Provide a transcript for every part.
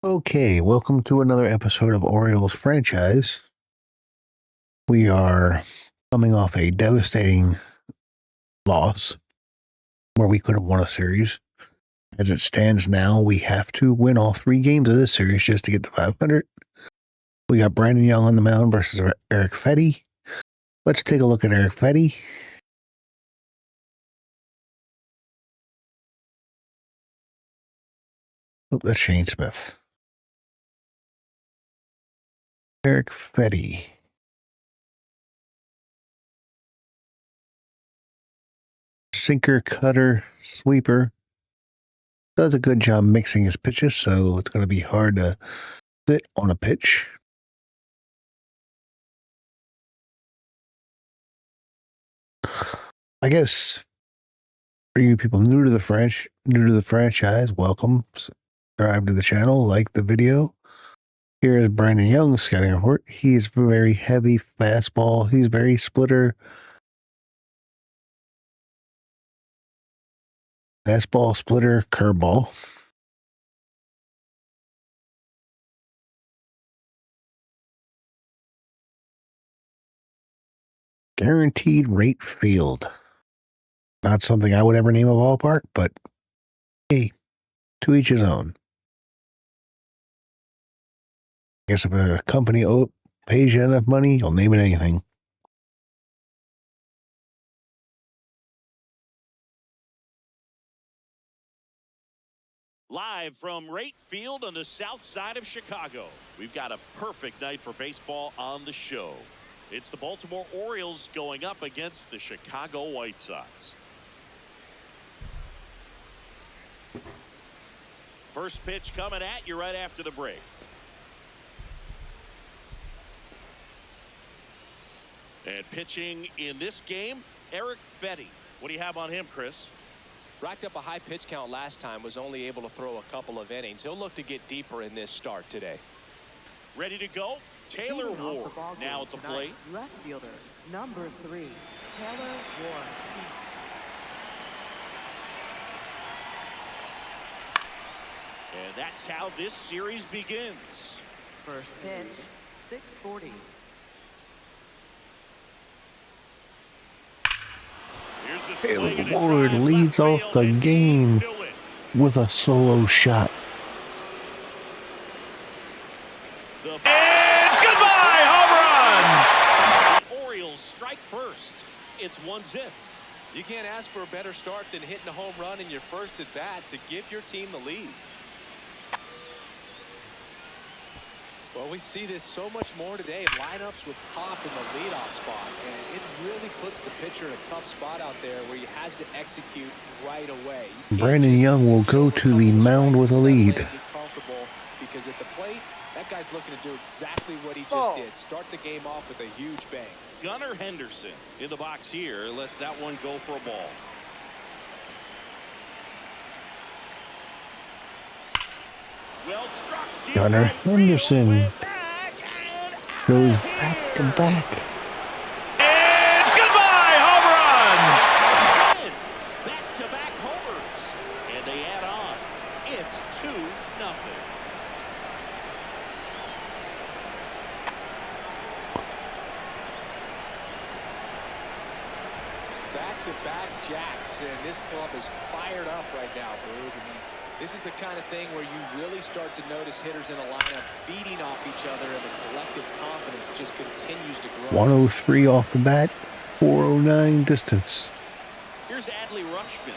Okay, welcome to another episode of Orioles Franchise. We are coming off a devastating loss where we could have won a series. As it stands now, we have to win all 3 games of this series just to get to 500. We got Brandon Young on the mound versus Eric Fetty. Let's take a look at Eric Fetty. Oh, that's Shane Smith. Eric Fetty. Sinker, cutter, sweeper. Does a good job mixing his pitches, so it's going to be hard to sit on a pitch. I guess for you people new to the franchise, welcome. Subscribe to the channel, like the video. Here is Brandon Young's scouting report. He's very heavy fastball. He's very splitter. Fastball, splitter, curveball. Guaranteed rate field. Not something I would ever name a ballpark, but hey, to each his own. I guess if a company pays you enough money, you'll name it anything. Live from right field on the south side of Chicago, we've got a perfect night for baseball on the show. It's the Baltimore Orioles going up against the Chicago White Sox. First pitch coming at you right after the break. And pitching in this game, Eric Fetty. What do you have on him, Chris? Racked up a high pitch count last time, was only able to throw a couple of innings. He'll look to get deeper in this start today. Ready to go? Taylor Ward now at the plate. Left fielder, number 3, Taylor Ward. And that's how this series begins. First pitch, 6:40. Taylor Ward leads off the game with a solo shot. And goodbye, home run! Orioles strike first. It's 1-0. You can't ask for a better start than hitting a home run in your first at bat to give your team the lead. Well, we see this so much more today. Lineups with pop in the leadoff spot, and it really puts the pitcher in a tough spot out there where he has to execute right away. Brandon Young will go to the mound with a lead. Because at the plate, that guy's looking to do exactly what he just did. Start the game off with a huge bang. Gunnar Henderson in the box here lets that one go for a ball. Well struck. Gunnar Henderson goes back to back. And goodbye, home run! Back-to-back homers. And they add on. It's 2-0. Back-to-back jacks, and this club is fired up right now, Boog. This is the kind of thing where you really start to notice hitters in a lineup feeding off each other, and the collective confidence just continues to grow. 103 off the bat, 409 distance. Here's Adley Rutschman,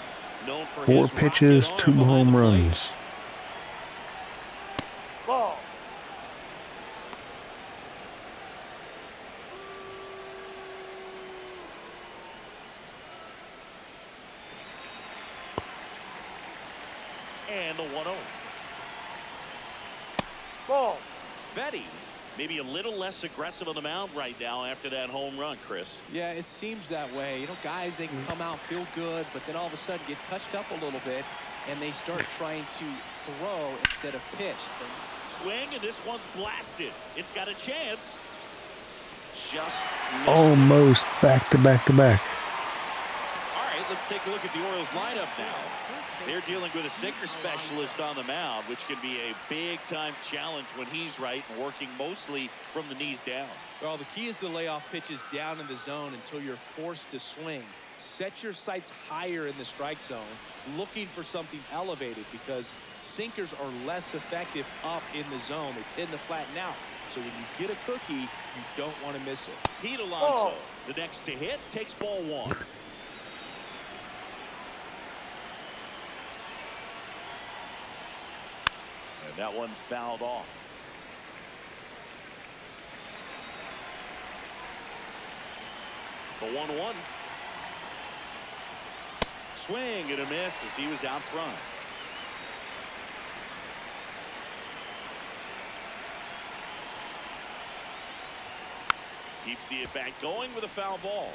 known for 4 his pitches, 2 home runs. Ball. And the 1-0. Ball. Fetty, maybe a little less aggressive on the mound right now after that home run, Chris. Yeah, it seems that way. You know, guys, they can come out, feel good, but then all of a sudden get touched up a little bit, and they start trying to throw instead of pitch. Swing, and this one's blasted. It's got a chance. Just Almost back to back to back. All right, let's Let's take a look at the Orioles lineup now. They're dealing with a sinker specialist on the mound, which can be a big-time challenge when he's right and working mostly from the knees down. Well, the key is to lay off pitches down in the zone until you're forced to swing. Set your sights higher in the strike zone, looking for something elevated, because sinkers are less effective up in the zone. They tend to flatten out. So when you get a cookie, you don't want to miss it. Pete Alonso, the next to hit, takes ball one. And that one fouled off. The 1-1. Swing and a miss as he was out front. Keeps the at-bat going with a foul ball.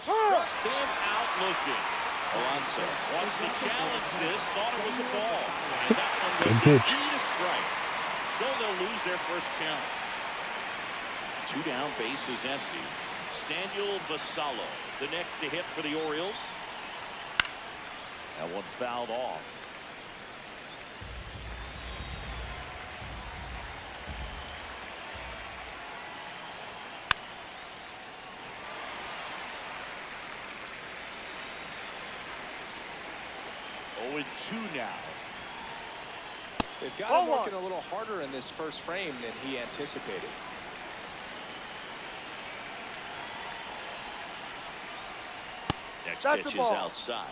Struck him out looking. Alonso wants to challenge this, thought it was a ball. And that one was Good pitch. a strike. So they'll lose their first challenge. 2 down, bases empty. Samuel Basallo, the next to hit for the Orioles. That one fouled off. Oh, and 2 now. They've got him working a little harder in this first frame than he anticipated. Next pitch is outside.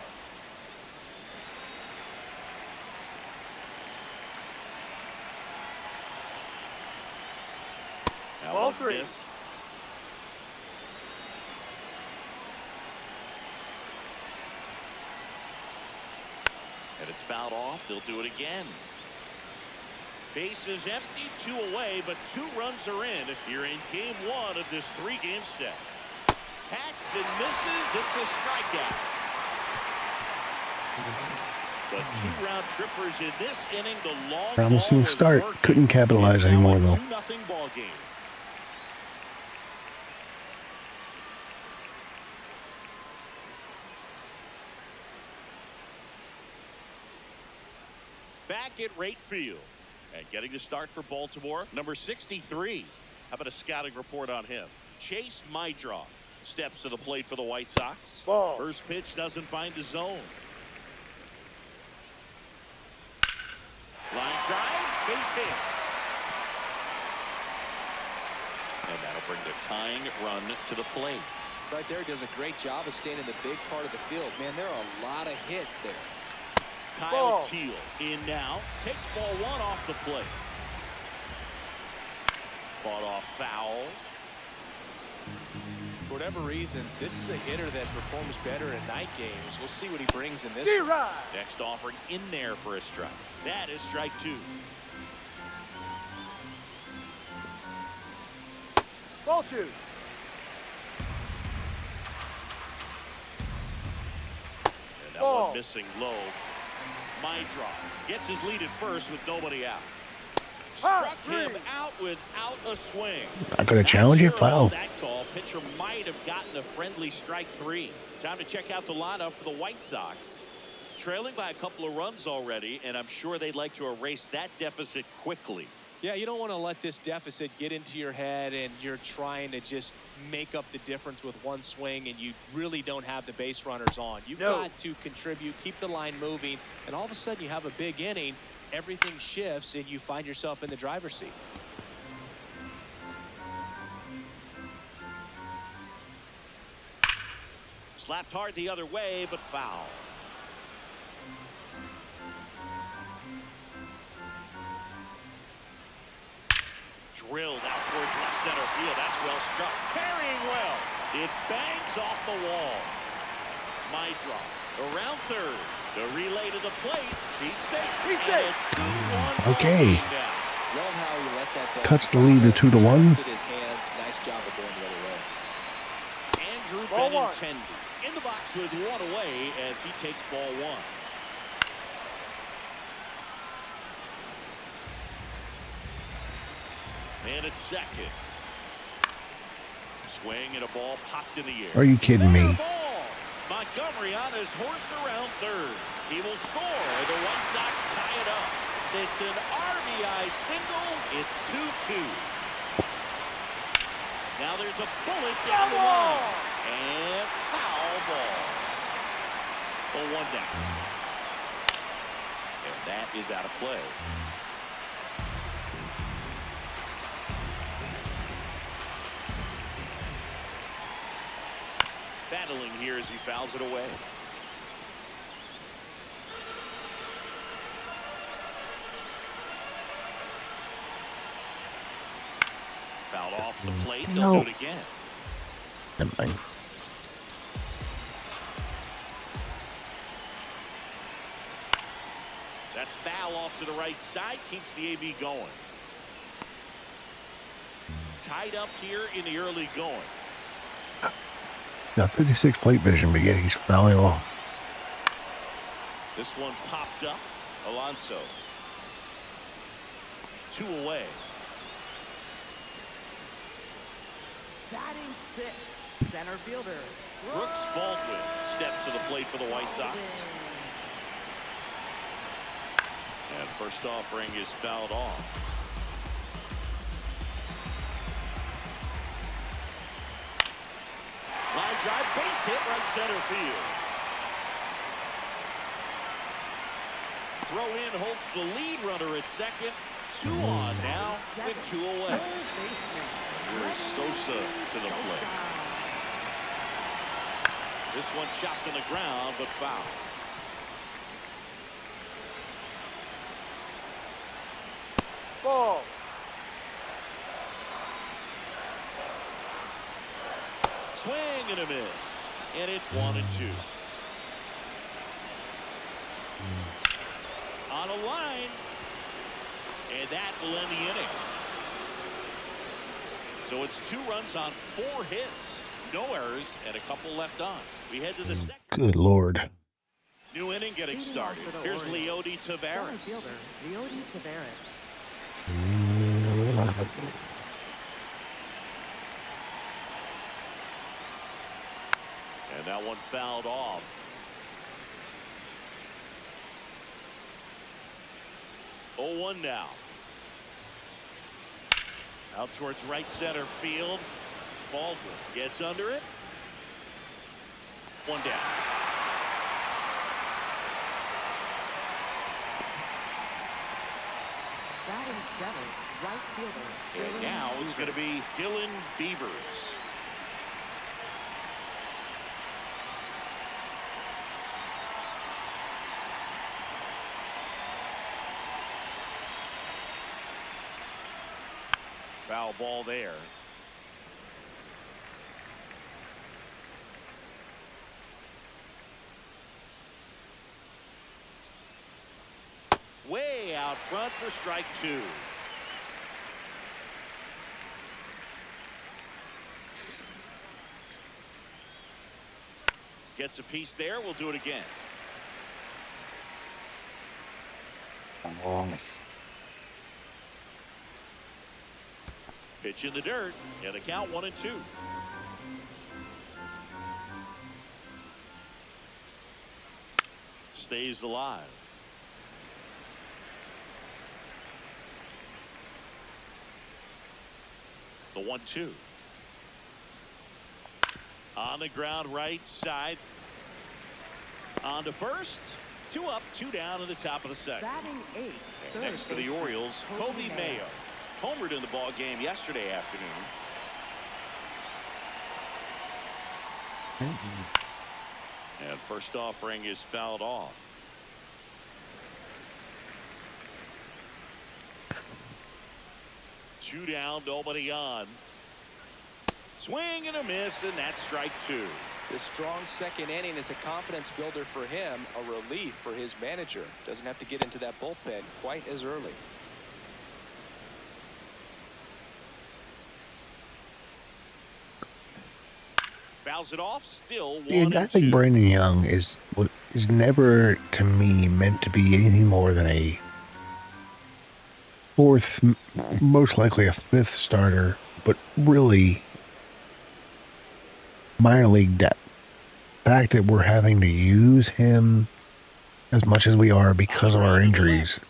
Ball 3. And it's fouled off. They'll do it again. Bases empty, 2 away, but 2 runs are in here in game 1 of this 3-game set. Hacks and misses. It's a strikeout. The 2 round trippers in this inning. The long Promising ball is start. working. Couldn't capitalize It's now anymore, a though. 2-0 ball game. Back at right field. And getting the start for Baltimore, number 63. How about a scouting report on him? Chase Mitra steps to the plate for the White Sox. Ball. First pitch doesn't find the zone. Line drive, base hit. And that'll bring the tying run to the plate. Right there, he does a great job of staying in the big part of the field. Man, there are a lot of hits there. Kyle Teal in now, takes ball 1 off the plate. Fought off foul. For whatever reasons, this is a hitter that performs better in night games. We'll see what he brings in this one. Next offering in there for a strike. That is strike 2. Ball 2. And that one missing low. Mitra gets his lead at first with nobody out. Struck him out without a swing. Not going to challenge it? Foul. That call. Pitcher might have gotten a friendly strike 3. Time to check out the lineup for the White Sox. Trailing by a couple of runs already, and I'm sure they'd like to erase that deficit quickly. Yeah, you don't want to let this deficit get into your head and you're trying to just make up the difference with one swing and you really don't have the base runners on. You've got to contribute, keep the line moving, and all of a sudden you have a big inning, everything shifts and you find yourself in the driver's seat. Slapped hard the other way, but foul. Drilled out towards left center field. That's well struck. Carrying well. It bangs off the wall. Mitra around third. The relay to the plate. He's safe. He's safe. Okay. Love how he let that ball Cuts the lead to 2-1. his hands. Nice job of going the other way. Andrew Ball 1. Benintendi in the box with 1 away as he takes ball 1. And it's second. Swing and a ball popped in the air. Are you kidding me? Ball. Montgomery on his horse around third. He will score. The White Sox tie it up. It's an RBI single. It's 2-2. Now there's a bullet down the line. And foul ball. The 1 down. And that is out of play. Battling here as he fouls it away. Fouled off the plate. They'll do it again. Never mind. That's foul off to the right side. Keeps the AB going. Tied up here in the early going. Got 56 plate vision, but yet he's fouling off. This one popped up. Alonso. 2 away. Batting 6th, center fielder. Brooks Baldwin steps to the plate for the White Sox. And first offering is fouled off. Line drive, base hit, right center field. Throw in holds the lead runner at second. 2 on now with 2 away. Here's Sosa to the plate. This one chopped on the ground, but foul. Ball. Swing and a miss. And it's 1-2. On a line. And that will end the inning. So it's 2 runs on 4 hits. No errors and a couple left on. We head to the second. Good Lord. New inning getting started. Here's Leody Taveras. Fielder, Leody Taveras. And that one fouled off. 0-1 now. Out towards right center field. Baldwin gets under it. 1 down. Batting 7th, right fielder. And now it's going to be Dylan Beavers. Foul ball there. Way out front for strike 2. Gets a piece there. We'll do it again. Pitch in the dirt, and the count 1-2. Stays alive. The 1-2. On the ground, right side. On to first. 2 up, 2 down in the top of the second. Batting 8th. And next for the Orioles, Kobe Mayo. Homered in the ball game yesterday afternoon. And first offering is fouled off. Two down, nobody on. Swing and a miss, and that's strike 2. This strong second inning is a confidence builder for him, a relief for his manager. Doesn't have to get into that bullpen quite as early. Fouls it off, still 1-2. Yeah, a guy like Brandon Young is never, to me, meant to be anything more than a fourth, most likely a fifth starter, but really minor league depth. The fact that we're having to use him as much as we are because of our injuries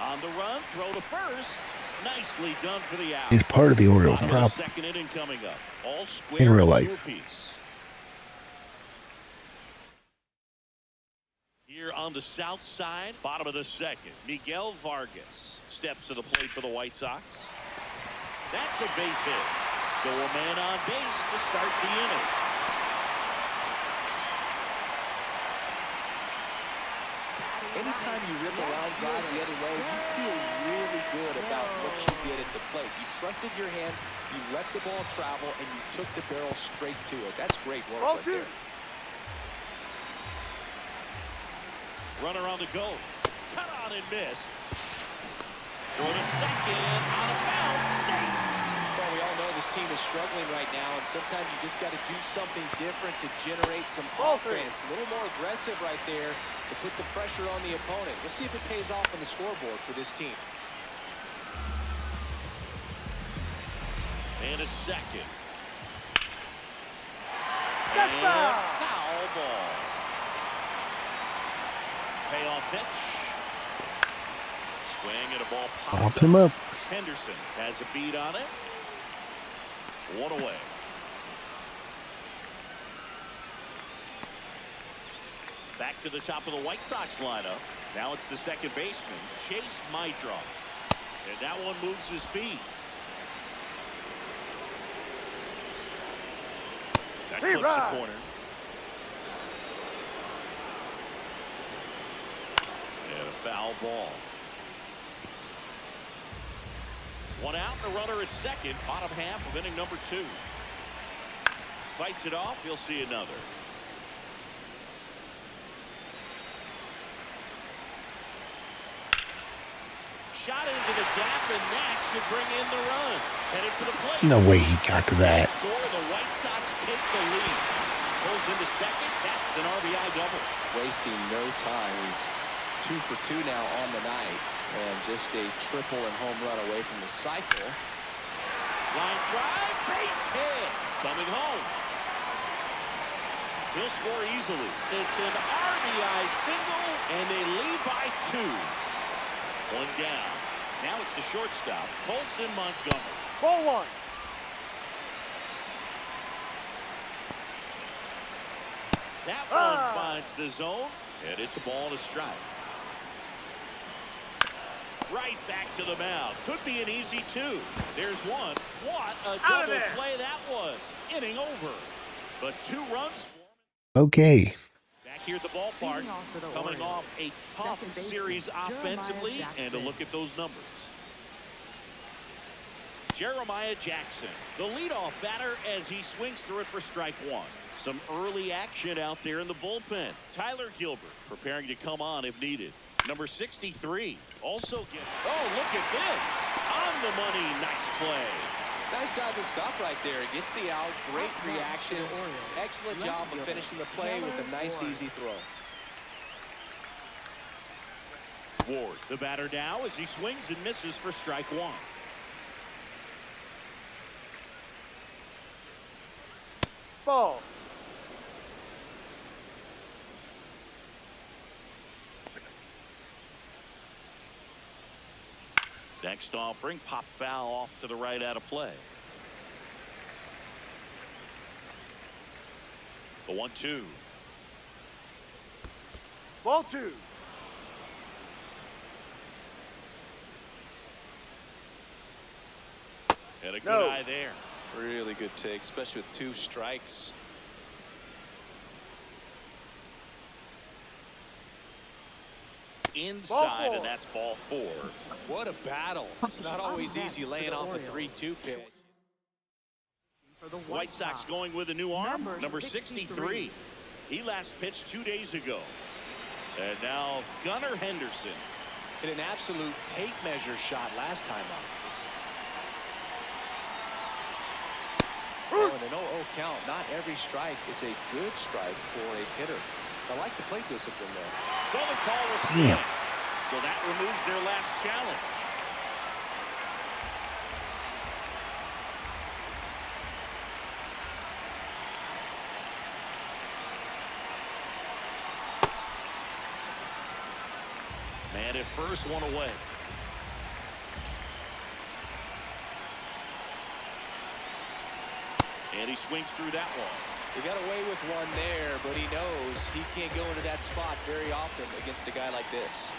On the run, throw to first. Nicely done for the out. is part of the Orioles' problem Second inning coming up. All square in real two life. apiece. Here on the south side, bottom of the second, Miguel Vargas steps to the plate for the White Sox. That's a base hit. So a man on base to start the inning. Anytime you rip a line drive the other way, you feel really good about what you did at the plate. You trusted your hands, you let the ball travel, and you took the barrel straight to it. That's great work right there. Runner on the go. Cut on and miss. Throw to second. On a bounce. Safe. Well, we all know this team is struggling right now, and sometimes you just got to do something different to generate some offense. A little more aggressive right there to put the pressure on the opponent. We'll see if it pays off on the scoreboard for this team. And it's second. And foul ball. Payoff pitch. Swing and a ball Popped him up. Henderson has a beat on it. One away. Back to the top of the White Sox lineup. Now it's the second baseman, Chase Mitra. And that one moves his feet. That clips the corner. And a foul ball. One out and a runner at second. Bottom half of inning number 2. Fights it off. You'll see another. Shot into the gap, and that should bring in the run. Headed for the plate. No way he got to that. Score. The White Sox take the lead. Pulls into second. That's an RBI double. Wasting no time. He's 2 for 2 now on the night, and just a triple and home run away from the cycle. Line drive, base hit. Coming home. He'll score easily. It's an RBI single, and they lead by 2. One down. Now it's the shortstop, Colson Montgomery. Ball 1. That one finds the zone, and it's a ball and a strike. Right back to the mound. Could be an easy 2. There's one. What a double play that was. Inning over. But 2 runs. Okay. Back here at the ballpark, coming off a tough series offensively, and a look at those numbers. Jeremiah Jackson, the leadoff batter, as he swings through it for strike 1. Some early action out there in the bullpen. Tyler Gilbert preparing to come on if needed. Number 63 also gets. Oh, look at this. On the money. Nice play. Nice dive and stop right there. It gets the out. Great reactions. Excellent job of finishing the play with a nice, easy throw. Ward, the batter now, as he swings and misses for strike 1. Ball. Next offering, pop foul off to the right out of play. The 1-2. Ball 2. And a good eye there. Really good take, especially with 2 strikes. Inside, and that's ball 4. What a battle. It's not always easy laying off a 3-2 pitch. White Sox going with a new arm, number 63. He last pitched 2 days ago. And now Gunnar Henderson. Hit an absolute tape measure shot last time up. Oh, and an 0-0 count. Not every strike is a good strike for a hitter. I like the plate discipline there. So the call was swing. So that removes their last challenge. And at first, one away. And he swings through that one. He got away with one there, but he knows he can't go into that spot very often against a guy like this.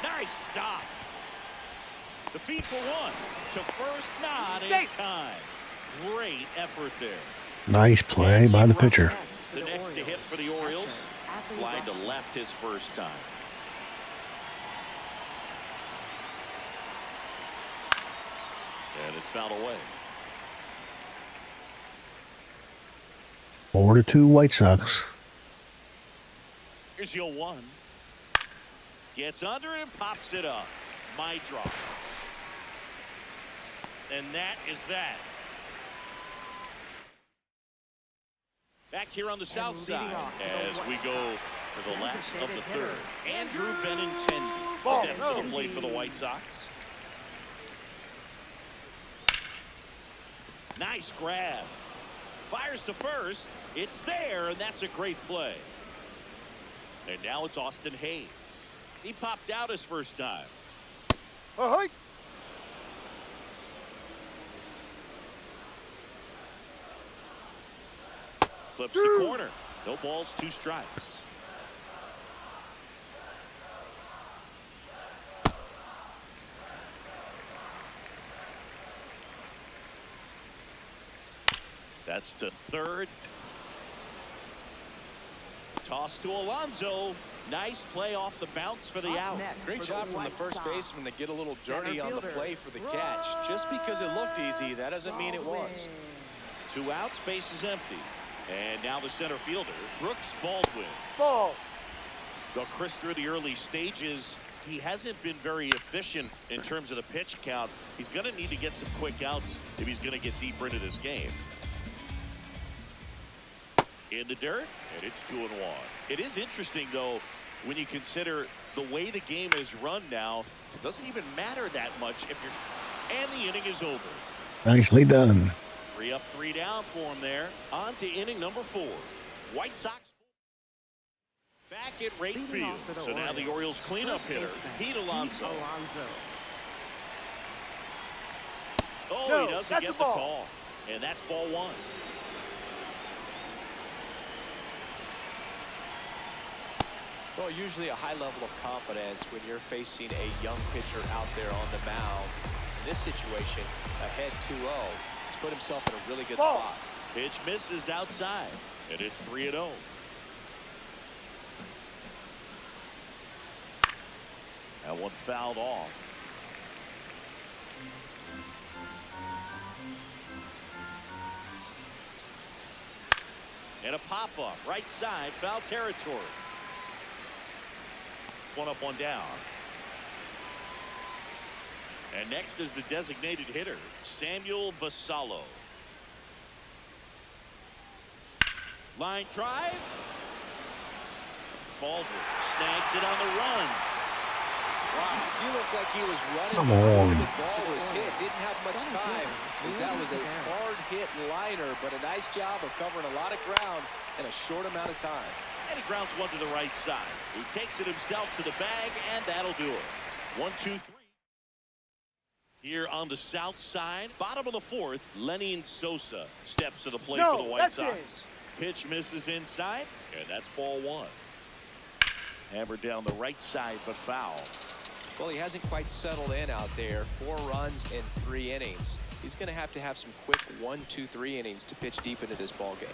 Nice stop. The feed for one. To first, not in time. Great effort there. Nice play by the pitcher. The next to hit for the Orioles. Flying to left his first time. And it's fouled away. 4-2 White Sox. Here's your one. Gets under it and pops it up. Mitra. And that is that. Back here on the south side as we go to the last of the third. Andrew Benintendi steps to the plate for the White Sox. Nice grab. Fires to first. It's there, and that's a great play. And now it's Austin Hayes. He popped out his first time. Flips the corner. No balls, 2 strikes. That's to third. Toss to Alonso. Nice play off the bounce for the out. Great job from the first baseman to get a little dirty on the play for the catch. Just because it looked easy, that doesn't mean it was. 2 outs, base is empty. And now the center fielder, Brooks Baldwin. Ball. Well, Chris, through the early stages, he hasn't been very efficient in terms of the pitch count. He's going to need to get some quick outs if he's going to get deeper into this game. In the dirt, and it's 2-1. It is interesting, though, when you consider the way the game is run now, it doesn't even matter that much if you're... And the inning is over. Nicely done. 3 up, 3 down for him there. On to inning number 4. White Sox back at right field. So now the Orioles cleanup hitter, Pete Alonso. Oh, No, he doesn't that's get a the ball. call. And that's ball 1. Well, usually a high level of confidence when you're facing a young pitcher out there on the mound. In this situation, ahead 2-0. He's put himself in a really good spot. Pitch misses outside, and it's 3-0. That one fouled off. And a pop-up, right side, foul territory. 1 up, 1 down. And next is the designated hitter, Samuel Basallo. Line drive. Baldwin snags it on the run. Wow, he looked like he was running. Come on. The ball was hit. Didn't have much time, as that was a hard hit liner, but a nice job of covering a lot of ground in a short amount of time. And he grounds one to the right side. He takes it himself to the bag, and that'll do it. 1, 2, 3. Here on the south side, bottom of the 4th, Lenin Sosa steps to the plate for the White Sox. Pitch misses inside, and that's ball 1. Hammered down the right side, but foul. Well, he hasn't quite settled in out there. 4 runs in 3 innings. He's going to have some quick 1, 2, 3 innings to pitch deep into this ball game.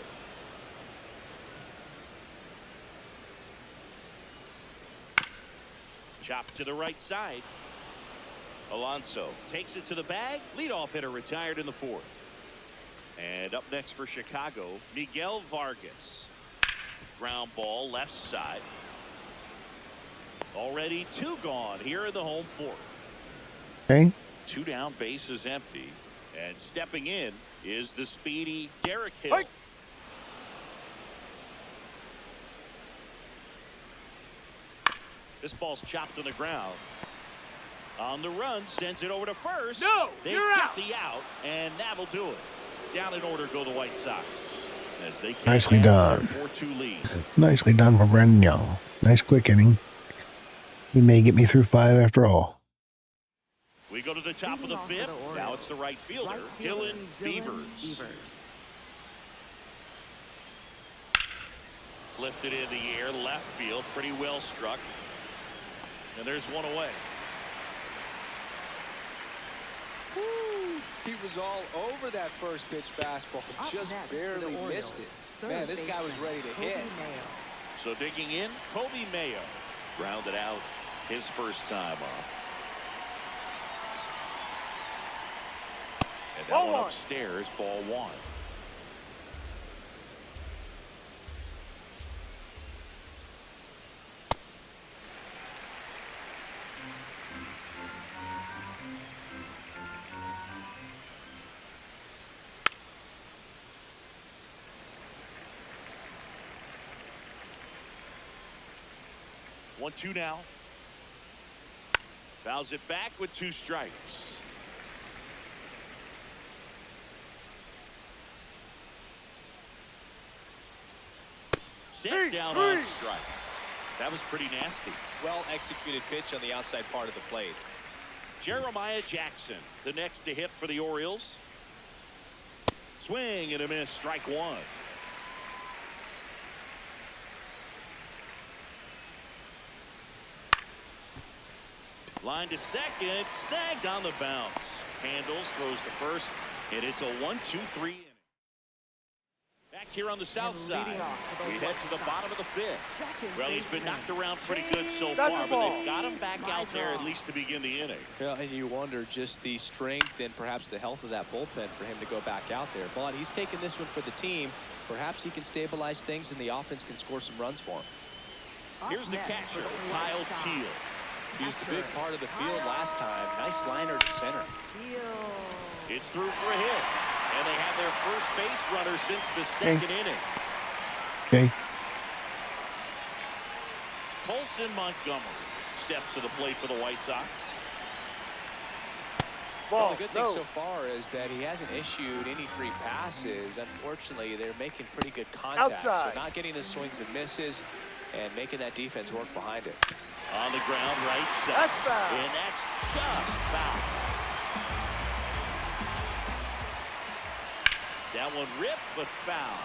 Chopped to the right side. Alonso takes it to the bag. Leadoff hitter retired in the 4th. And up next for Chicago, Miguel Vargas. Ground ball left side. Already 2 gone here in the home 4th. Okay. 2 down, base is empty. And stepping in is the speedy Derek Hill. Hey. This ball's chopped on the ground. On the run, sends it over to first. No, they you're get out. the out, and that'll do it. Down in order go the White Sox. as they can't Nicely match done. their 4-2 lead. Nicely done for Brandon Young. Nice quick inning. He may get me through 5 after all. We go to the top of the Leading off for 5th. the Orioles, Now it's the right fielder, Dylan Beavers. Lifted in the air, left field, pretty well struck. And there's one away. Woo. He was all over that first pitch fastball, Up just next for barely the Orioles, missed it. third Man, this guy was baseman, ready to Kobe hit. Mayo. So digging in, Kobe Mayo rounded out his first time up. And that Ball one one. upstairs, ball 1. One, 2 now. Fouls it back with 2 strikes. Set down on strikes. That was pretty nasty. Well executed pitch on the outside part of the plate. Jeremiah Jackson, the next to hit for the Orioles. Swing and a miss, strike 1. Line to second, snagged on the bounce. Handles, throws to first, and it's a 1-2-3 inning. Back here on the south side, we head to the bottom of the 5th. Well, he's been knocked around pretty good so far, but they've got him back out there at least to begin the inning. Yeah, and you wonder just the strength and perhaps the health of that bullpen for him to go back out there. But he's taking this one for the team. Perhaps he can stabilize things and the offense can score some runs for him. Here's the catcher, Kyle Teal. He was the big part of the field last time. Nice liner to center. It's through for a hit. And they have their first base runner since the second inning. Okay. Colson Montgomery steps to the plate for the White Sox. Well, the good thing so far is that he hasn't issued any free passes. Unfortunately, they're making pretty good contact. Outside. So not getting the swings and misses and making that defense work behind it. On the ground, right side. That's foul. And that's just foul. That one ripped, but foul.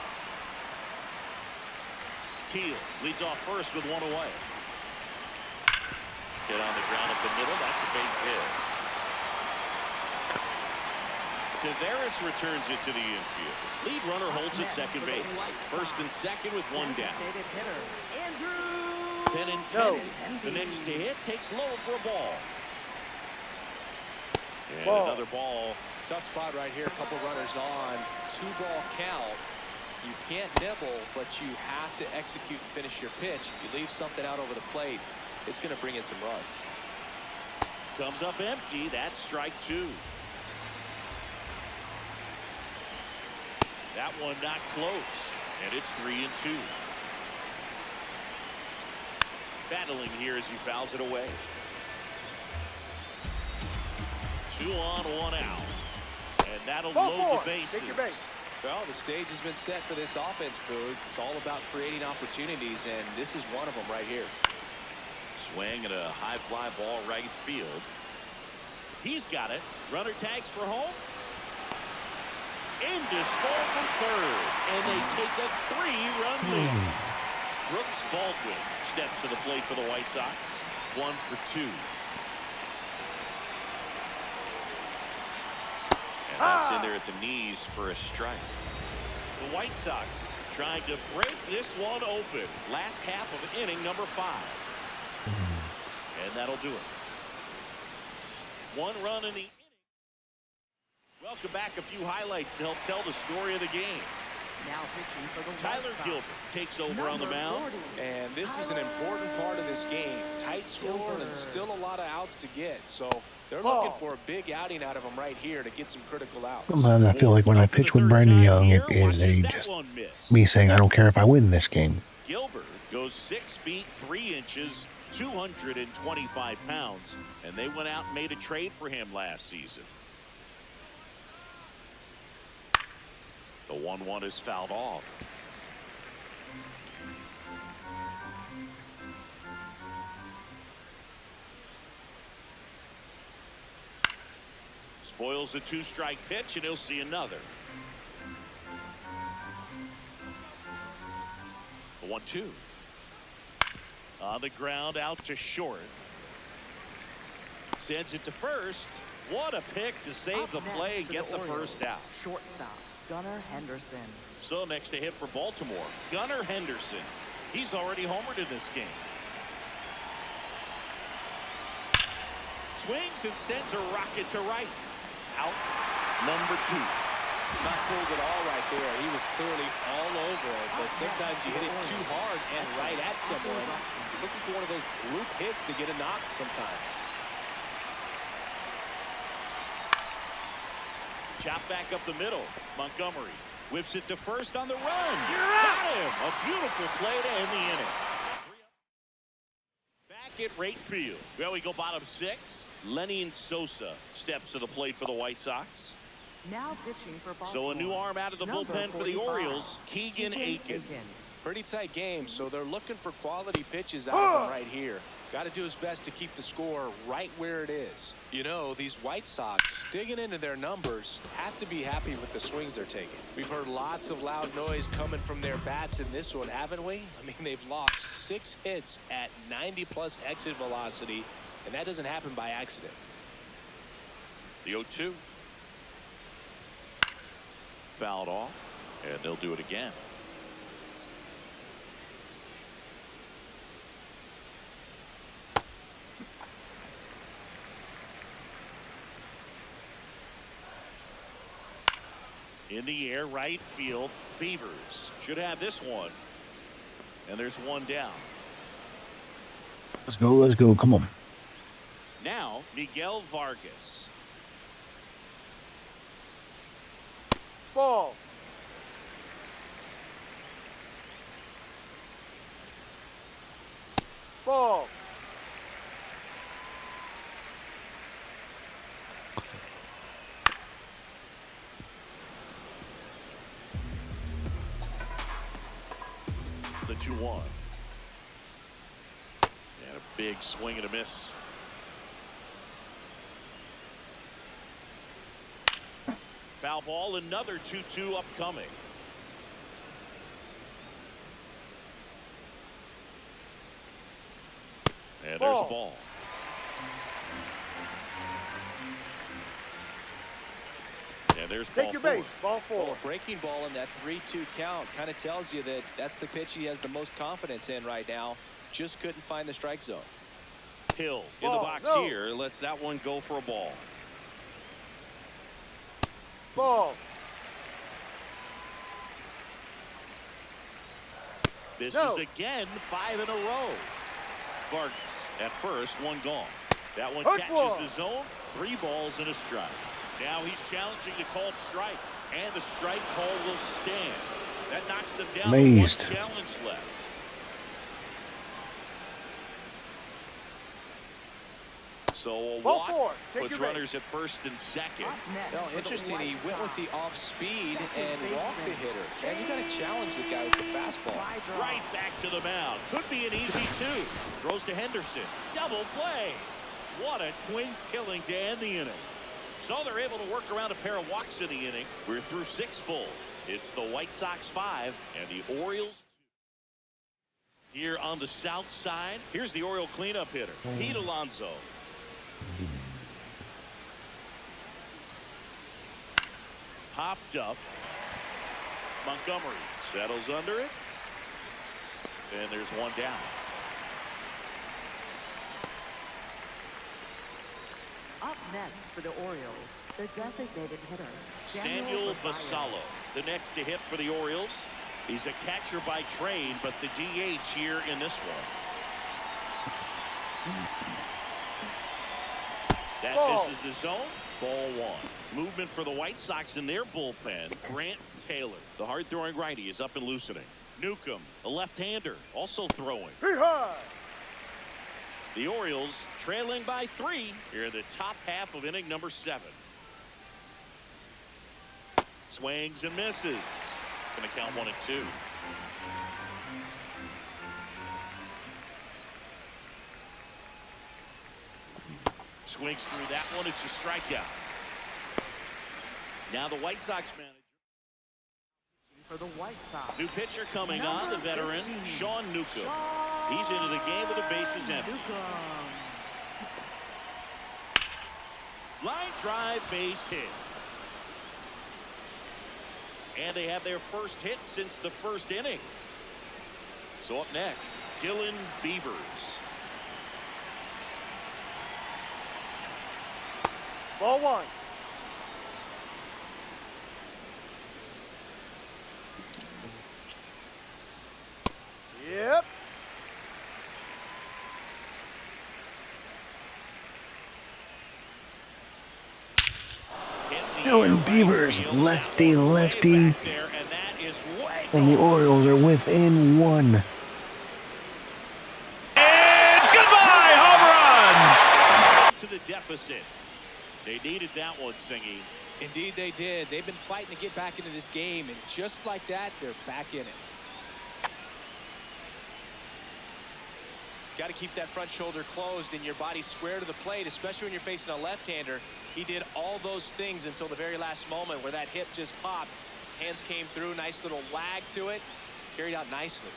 Teal leads off first with 1 away. Get on the ground up the middle. That's a base hit. Taveras returns it to the infield. Lead runner holds at second base. First and second with 1 down. 10 and 10. No. The next to hit takes low for a ball. And Ball. another ball. Tough spot right here. A couple runners on. 2-ball count. You can't nibble, but you have to execute and finish your pitch. If you leave something out over the plate, it's going to bring in some runs. Comes up empty. That's strike 2. That one not close. And it's 3-2. Battling here as he fouls it away. 2 on, 1 out. And that'll Ball load 4. the bases. Take your base. Well, the stage has been set for this offense, Boog. It's all about creating opportunities, and this is one of them right here. Swing and a high fly ball right field. He's got it. Runner tags for home. Into score from third. And they take a 3-run lead. Brooks Baldwin steps to the plate for the White Sox. 1 for 2. And that's in there at the knees for a strike. The White Sox trying to break this one open. Last half of inning number 5. And that'll do it. 1 run in the inning. Welcome back. A few highlights to help tell the story of the game. Now pitching for the Tyler White Sox. Gilbert takes over on the mound. And this is an important part of this game. Tight score and still a lot of outs to get. So they're looking for a big outing out of them right here to get some critical outs. Sometimes I feel like when I pitch with Brandon Young, it is just me saying, I don't care if I win this game. Gilbert goes 6 feet 3 inches, 225 pounds, and they went out and made a trade for him last season. The 1-1 is fouled off. Spoils the 2-strike pitch, and he'll see another. The 1-2. On the ground, out to short. Sends it to first. What a pick to save the play and get the first out. Shortstop, Gunnar Henderson. So next to hit for Baltimore, Gunnar Henderson. He's already homered in this game. Swings and sends a rocket to right. Out number 2. Not fooled at all right there. He was clearly all over it, but sometimes you hit it too hard and right at someone. You're looking for one of those group hits to get a knock sometimes. Chop back up the middle. Montgomery whips it to first on the run. Got him. A beautiful play to end the inning. Back at right field. Well, we go bottom 6. Lenny Sosa steps to the plate for the White Sox. Now pitching for Baltimore. So a new arm out of the Number bullpen for the 45, Orioles, Keegan Aiken. Pretty tight game, so they're looking for quality pitches out of him right here. Got to do his best to keep the score right where it is. You know, these White Sox, digging into their numbers, have to be happy with the swings they're taking. We've heard lots of loud noise coming from their bats in this one, haven't we? I mean, they've lost 6 hits at 90+ exit velocity, and that doesn't happen by accident. The 0-2. Fouled off, and they'll do it again. In the air, right field. Beavers should have this one. And there's one down. Let's go. Let's go. Come on. Now, Miguel Vargas. Ball. Ball. The 2-1. And a big swing and a miss. Foul ball, another 2-2 upcoming. And there's a ball. And there's ball Take your 4. base. Ball 4. Well, a breaking ball in that 3-2 count kind of tells you that that's the pitch he has the most confidence in right now. Just couldn't find the strike zone. Hill in the box here. Lets that one go for a ball. Ball. This is again 5 in a row. Vargas at first, one gone. That one catches the zone. 3 balls and a strike. Now he's challenging the called strike, and the strike call will stand. That knocks them down. Amazed. One challenge left. So a walk puts runners at first and second. Well, interesting. He went with the off speed and walked the hitter. And you got to challenge the guy with the fastball. Right back to the mound. Could be an easy 2. Throws to Henderson. Double play. What a twin killing to end the inning. So they're able to work around a pair of walks in the inning. We're through 6 full. It's the White Sox 5 and the Orioles 2. Here on the south side, here's the Oriole cleanup hitter, Pete Alonso. Popped up. Montgomery settles under it. And there's one down. Up next for the Orioles, the designated hitter, Samuel Vasallo, the next to hit for the Orioles. He's a catcher by trade, but the DH here in this one. That misses the zone. Ball 1. Movement for the White Sox in their bullpen. Grant Taylor, the hard-throwing righty, is up and loosening. Newcomb, a left-hander, also throwing. The Orioles trailing by 3 here in the top half of inning number 7. Swings and misses. Going to count 1-2. Swings through that one. It's a strikeout. Now the White Sox manager. For the White Sox. New pitcher coming on, the veteran, 15. Sean Newcomb. He's into the game with the bases empty. Line drive, base hit. And they have their first hit since the first inning. So up next, Dylan Beavers. Ball 1. Yep. Dylan Beavers, lefty, lefty. And the Orioles are within 1. And goodbye, home run! To the deficit. They needed that one, Singy. Indeed they did. They've been fighting to get back into this game, and just like that, they're back in it. Got to keep that front shoulder closed and your body square to the plate, especially when you're facing a left-hander. He did all those things until the very last moment where that hip just popped. Hands came through, nice little lag to it, carried out nicely.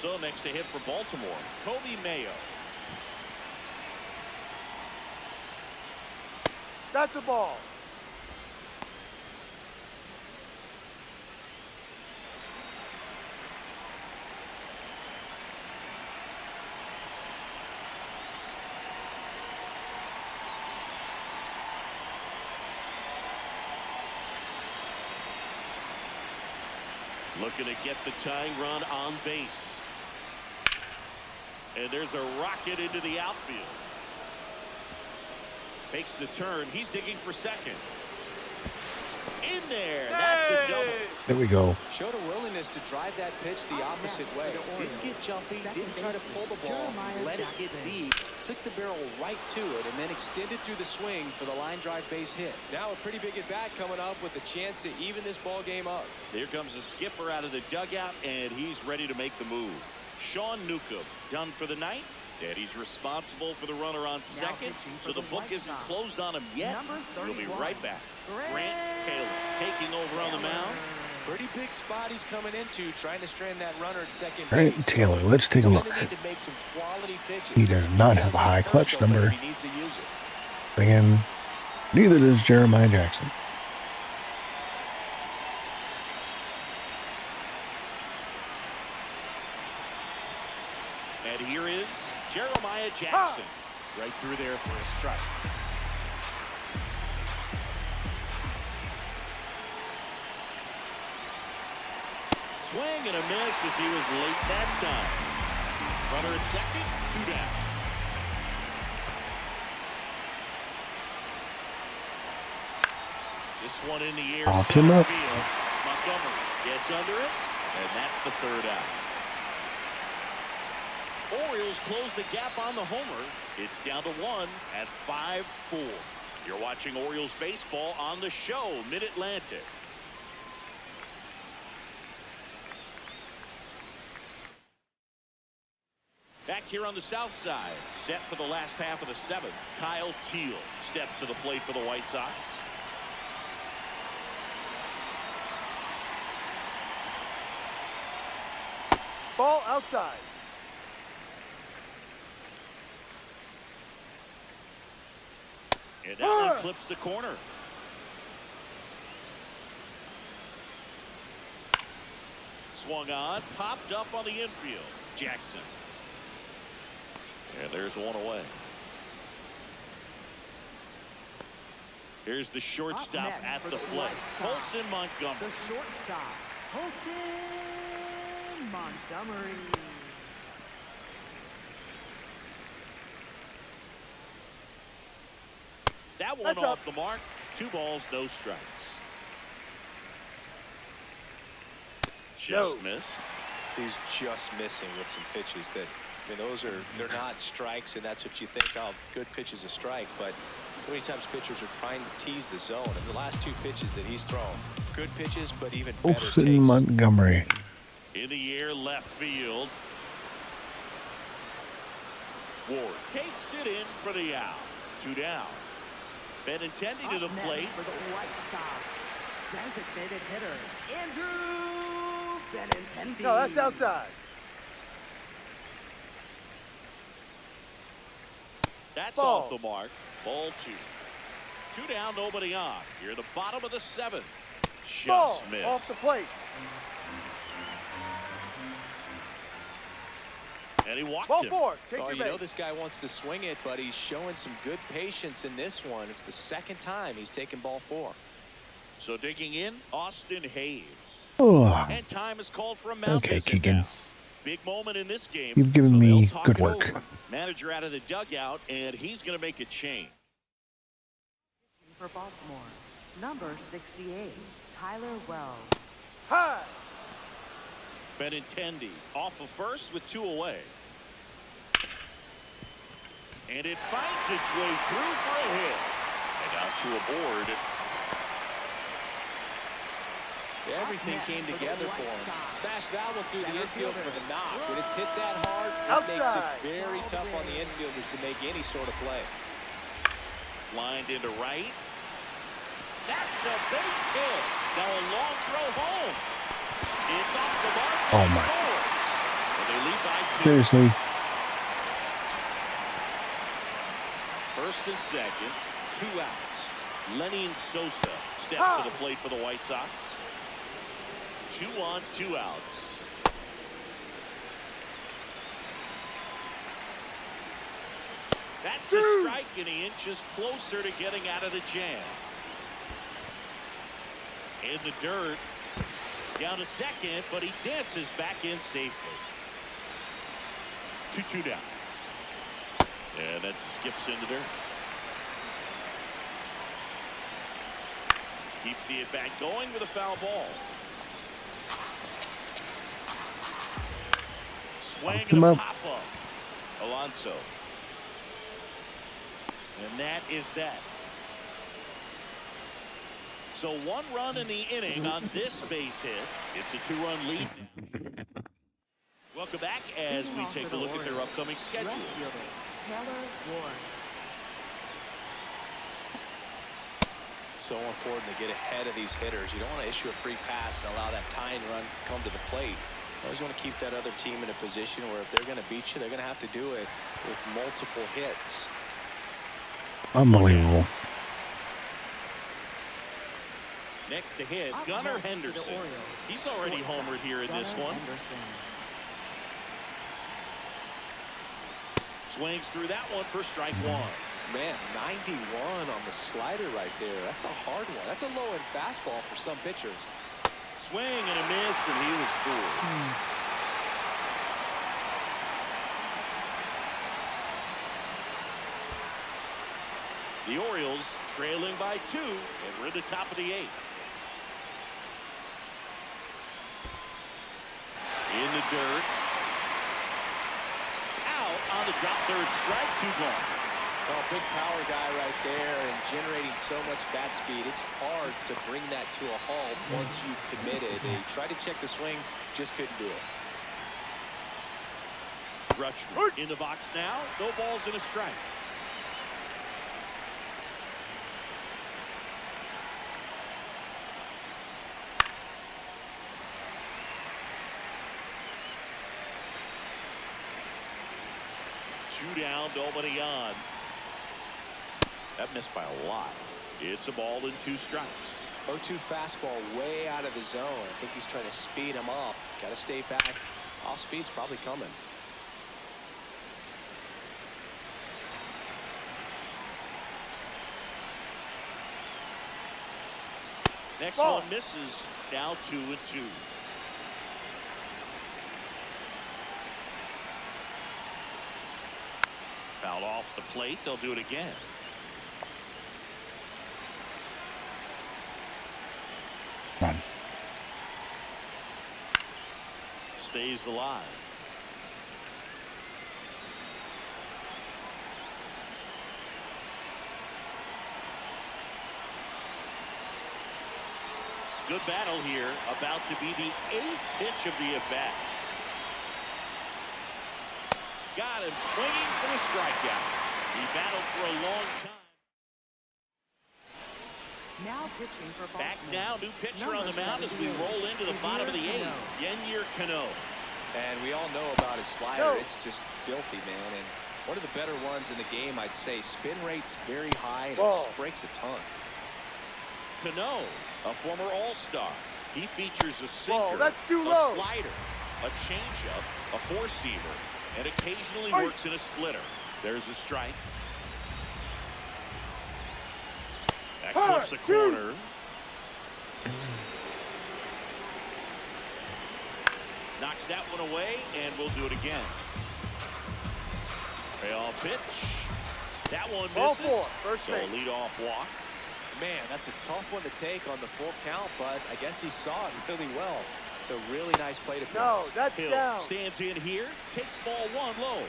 So next to hit for Baltimore, Kobe Mayo. That's a ball. Looking to get the tying run on base. And there's a rocket into the outfield. Takes the turn. He's digging for second. In there. That's a double. There we go. Showed a willingness to drive that pitch the opposite way. Didn't get jumpy, didn't try to pull the ball, let it get deep, took the barrel right to it, and then extended through the swing for the line drive base hit. Now a pretty big at-bat coming up with a chance to even this ball game up. Here comes the skipper out of the dugout, and he's ready to make the move. Sean Newcomb done for the night, and he's responsible for the runner on second, so the book isn't closed on him yet. We'll be right back. Grant Taylor taking over on the mound. Pretty big spot he's coming into, trying to strand that runner at second All right, base. Taylor, let's take a look. He does not have a high clutch number. And neither does Jeremiah Jackson. And here is Jeremiah Jackson. Right through there for a strike. Swing and a miss as he was late that time. Runner at second, 2 down. This one in the air. Pops him up. Montgomery gets under it, and that's the 3rd out. Orioles close the gap on the homer. It's down to 1 at 5-4. You're watching Orioles baseball on the show, Mid-Atlantic. Back here on the south side, set for the last half of the 7th. Kyle Teal steps to the plate for the White Sox. Ball outside. And that one clips the corner. Swung on, popped up on the infield. Jackson. And there's one away. Here's the shortstop at the plate. Colson Montgomery. The shortstop, Colson Montgomery. That one off the mark. 2 balls, no strikes. Just missed. He's just missing with some pitches that I mean, they're not strikes, and that's what you think, oh, good pitch is a strike. But so many times pitchers are trying to tease the zone. And the last 2 pitches that he's thrown, good pitches, but even better takes. Olsen Montgomery. In the air, left field. Ward takes it in for the out. 2 down. Benintendi to the plate. For the White Sox, designated hitter, Andrew Benintendi. No, that's outside. That's Ball. off the mark. Ball 2. 2 down, nobody on. Here at the bottom of the 7th. Just Ball missed. off the plate. And he walked Ball him. 4. Take Oh, your you know base. this guy wants to swing it, but he's showing some good patience in this one. It's the 2nd time he's taken ball 4. So digging in, Austin Hayes. Oh, And time is called for a mound okay, visit Keegan. now. Big moment in this game. You've given so me they'll talk good it work. over. Manager out of the dugout, and he's going to make a change. For Baltimore, number 68, Tyler Wells. High. Benintendi off of first with 2 away. And it finds its way through for a hit. And out to a board. Everything came together for him. Smash that one through the infield for the knock. When it's hit that hard, it makes it very tough on the infielders to make any sort of play. Lined into right. That's a base hit. Now a long throw home. It's off the mark. Oh, my. And they lead by 2. Seriously. First and second, 2 outs. Lenny Sosa steps to the plate for the White Sox. 2 on, 2 outs. That's a strike, and he inches closer to getting out of the jam. In the dirt, down to second, but he dances back in safely. 2-2 down. And that skips in the dirt. Keeps the at-bat going with a foul ball. Swing and a pop-up. Alonso. And that is that. So 1 run in the inning on this base hit. It's a 2-run lead now. Welcome back as we take a look at their upcoming schedule. Taylor Ward. So important to get ahead of these hitters. You don't want to issue a free pass and allow that tying run to come to the plate. You always want to keep that other team in a position where if they're going to beat you, they're going to have to do it with multiple hits. Unbelievable. Next to hit, Gunnar Henderson. He's already homered here in this one. Swings through that one for strike 1. Man, 91 on the slider right there. That's a hard one. That's a low-end fastball for some pitchers. Swing and a miss, and he was fooled. The Orioles trailing by 2, and we're at the top of the 8th. In the dirt. Out on the drop, 3rd strike, 2 gone. Well, big power guy right there and generating so much bat speed. It's hard to bring that to a halt once you've committed. They tried to check the swing, just couldn't do it. Rutschman in the box now. No balls and a strike. Two down, nobody on. That missed by a lot. It's a ball and 2 strikes. 0-2 fastball way out of the zone. I think he's trying to speed him up. Got to stay back. Off speed's probably coming. Next Ball. one misses. Now 2-2. Foul off the plate. They'll do it again. Run. Stays alive. Good battle here. About to be the 8th pitch of the at-bat. Got him swinging for the strikeout. He battled for a long time. Now pitching for Baltimore. Back now, new pitcher on the mound as we roll into the bottom of the 8th. Yennier Cano. And we all know about his slider. It's just filthy, man. And one of the better ones in the game, I'd say. Spin rate's very high, and it just breaks a ton. Cano, a former All-Star. He features a sinker, that's too a low. slider, a changeup, a four-seamer, and occasionally works in a splitter. There's a strike. That clips the corner. Knocks that one away, and we'll do it again. Payoff pitch. That one misses. Ball 4, first so base. leadoff walk. Man, that's a tough one to take on the full count, but I guess he saw it really well. So really nice plate appearance. No, that's Hill down. stands in here, takes ball 1 low.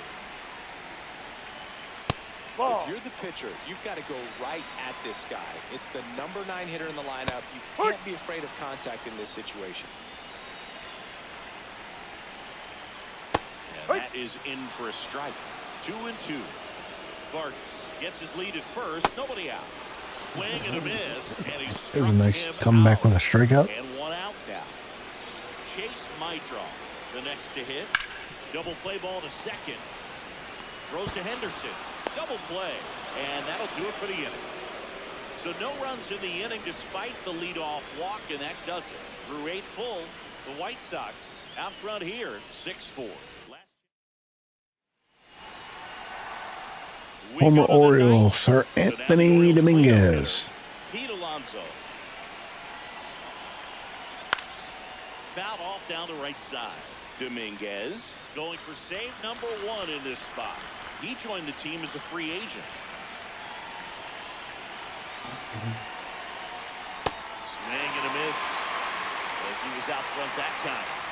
Ball. If you're the pitcher, you've got to go right at this guy. It's the number 9 hitter in the lineup. You can't be afraid of contact in this situation. And that is in for a strike. 2-2. Vargas gets his lead at first. Nobody out. Swing and a miss, and he struck It was a nice him comeback out. with a strikeout. And 1 out now. Chase Mitra, the next to hit. Double play ball to second. Throws to Henderson. Double play, and that'll do it for the inning. So no runs in the inning despite the leadoff walk, and that does it. Through 8 full, the White Sox out front here, 6-4. Former Orioles, Sir Anthony Dominguez. Pete Alonso. Fouled off down the right side. Dominguez going for save number 1 in this spot. He joined the team as a free agent. Swing and a miss as he was out front that time.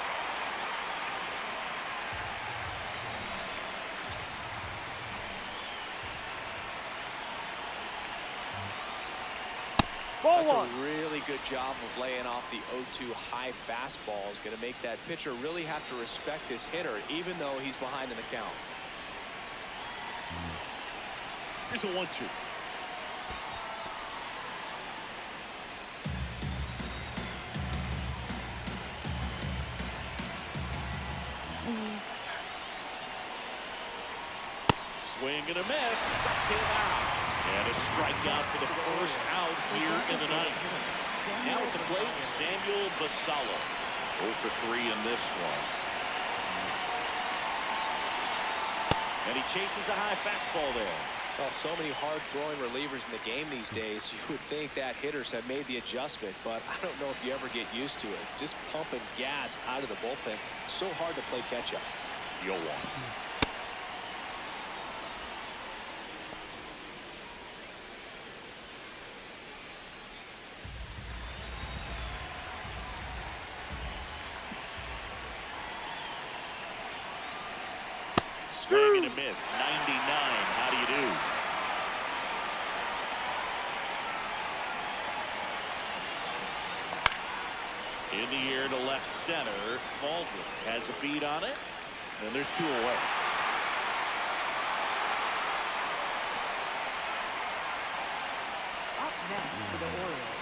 That's a really good job of laying off the 0-2 high fastball. Is going to make that pitcher really have to respect this hitter, even though he's behind in the count. Here's a 1-2. Swing and a miss. Struck him out. And a strikeout for the first out here in the 9th. Now at the plate, Samuel Basallo. 0 for 3 in this one. And he chases a high fastball there. Well, so many hard-throwing relievers in the game these days. You would think that hitters have made the adjustment, but I don't know if you ever get used to it. Just pumping gas out of the bullpen. So hard to play catch-up. You'll want. Swing and a miss. 99. How do you do? In the air to left center. Baldwin has a beat on it. And there's 2 away. Up next for the Orioles.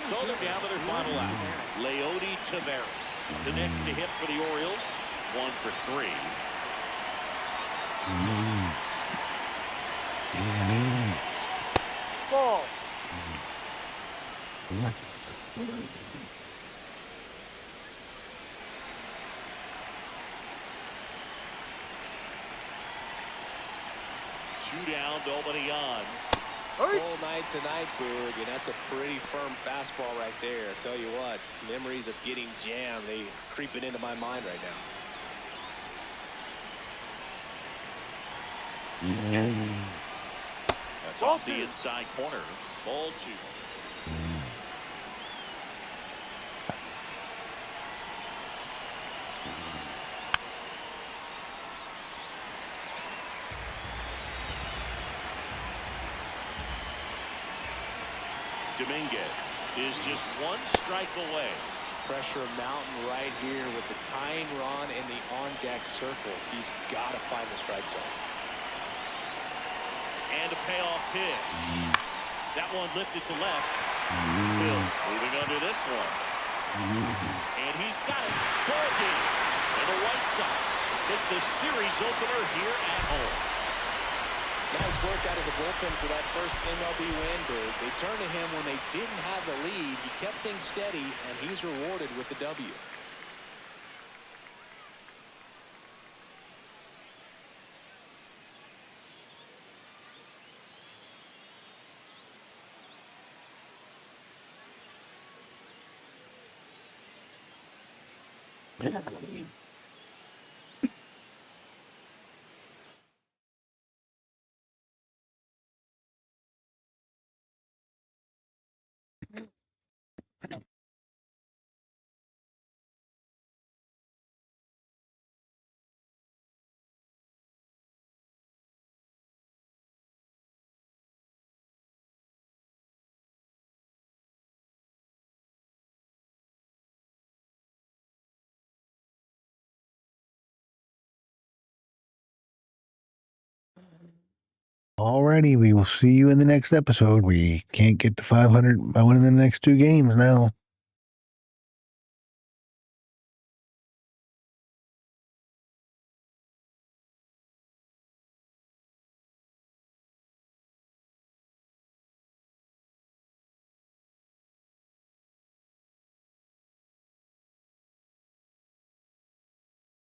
So they're down to their final out. Leody Taveras, the next to hit for the Orioles. 1 for 3. Ball. Two down, nobody on. Full night tonight, Boog, and that's a pretty firm fastball right there. I tell you what, memories of getting jammed, they creeping into my mind right now. That's off the inside corner. Ball 2. Dominguez is just one strike away. Pressure mountain right here with the tying run in the on-deck circle. He's got to find the strike zone. And a payoff pitch. That one lifted to left. Bill moving under this one. And he's got it. Ball game. And the White Sox take the series opener here at home. Nice work out of the bullpen for that first MLB win, Bird. They turned to him when they didn't have the lead. He kept things steady, and he's rewarded with the W. Alrighty, we will see you in the next episode. We can't get to 500 by winning the next 2 games now.